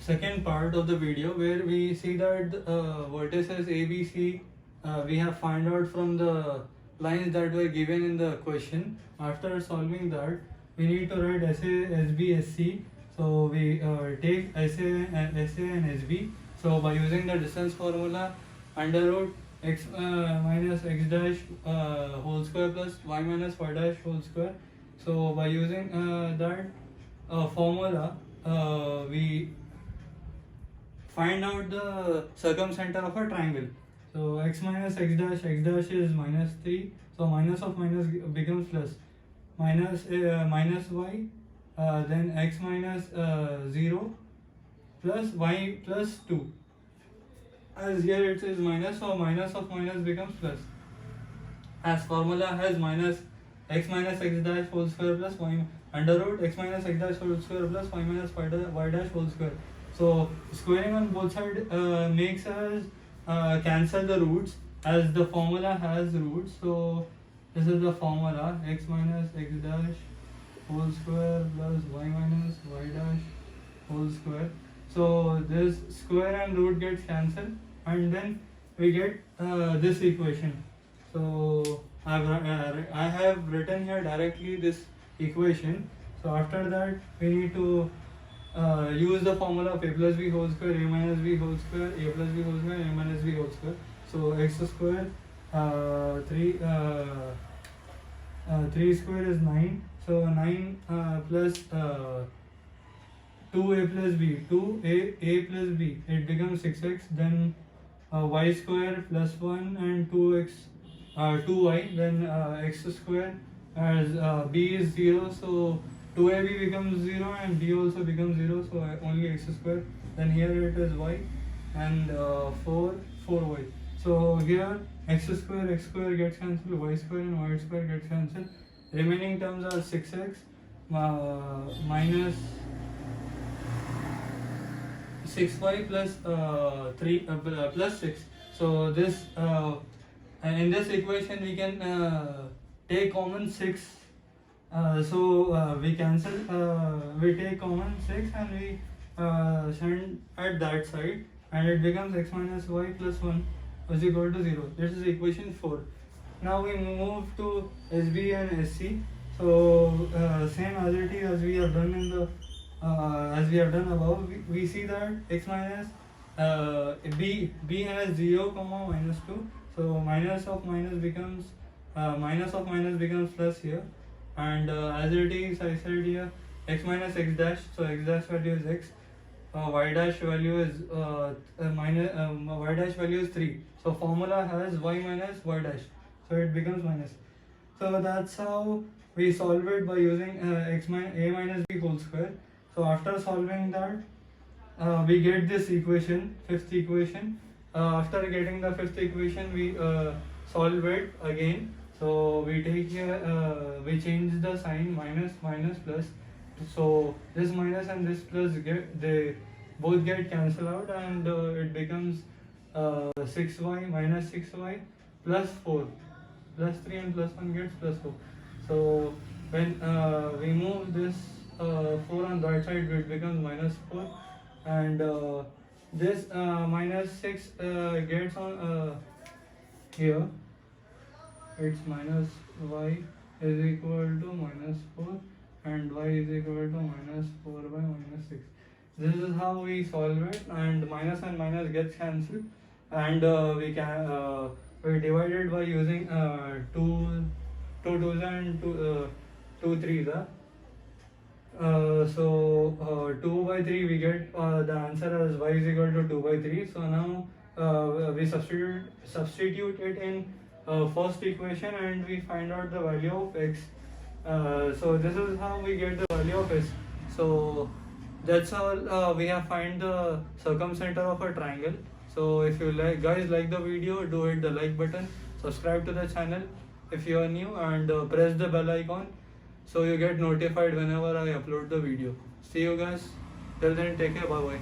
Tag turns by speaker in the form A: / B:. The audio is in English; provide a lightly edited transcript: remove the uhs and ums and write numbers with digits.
A: second part of the video where we see that vertices A, B, C we have find out from the lines that were given in the question. After solving that, we need to write SA, SB, SC. So we take SA and SB. So by using the distance formula, under root x minus x dash whole square plus y minus y dash whole square. So by using that formula, we find out the circumcenter of a triangle. So x minus x dash is minus 3. So minus of minus becomes plus. Minus y, then x minus 0 plus y plus 2. As here it is minus, so minus of minus becomes plus. As formula has minus x dash whole square plus y under root x minus x dash whole square plus y minus y dash whole square. So squaring on both sides makes us cancel the roots, as the formula has roots. So this is the formula, x minus x dash whole square plus y minus y dash whole square. So this square and root gets cancelled, and then we get this equation. So I have written here directly this equation. So after that we need to use the formula of a plus b whole square, a minus b whole square, a plus b whole square, a minus b whole square. So x square 3 square is 9. So 9 plus 2a plus b, 2a plus b, it becomes 6x. Then y square plus 1 and 2x 2y, then x square, as b is 0, so 2ab becomes 0 and b also becomes 0, so only x square. Then here it is y, and 4y. So here x square gets cancelled, y square and y square gets cancelled. Remaining terms are 6x minus 6y plus 3 plus 6. So this in this equation we can take common 6. So we cancel, we take common 6 and we send at that side, and it becomes x minus y plus 1 is equal to 0. This is equation 4. Now we move to SB and SC. So same as it is as we have done in the as we have done above. We see that x minus b has 0 comma minus 2. So minus of minus becomes plus here, and as it is I said here x minus x dash. So x dash value is x, y dash value is y dash value is 3. So formula has y minus y dash, so it becomes minus. So that's how we solve it, by using a minus b whole square. So after solving that, we get this equation, fifth equation. After getting the fifth equation, we solve it again. So we take here, we change the sign, minus plus. So this minus and this plus they both get cancelled out, and it becomes 6y minus 6y plus 4, plus 3 and plus 1 gets plus 4. So when we move this 4 on that side, it becomes minus 4, and this minus 6 gets on here. It's minus y is equal to minus 4, and y is equal to minus 4 by minus 6. This is how we solve it, and minus gets cancelled, and we divide it by using 2 twos and 2 threes. So 2 by 3 we get the answer as y is equal to 2 by 3. So now we substitute it in first equation, and we find out the value of x. So this is how we get the value of s. So that's how we have find the circumcenter of a triangle. So if you guys like the video, do hit the like button, subscribe to the channel if you are new, and press the bell icon so you get notified whenever I upload the video. See you guys. Till then, take care. Bye bye.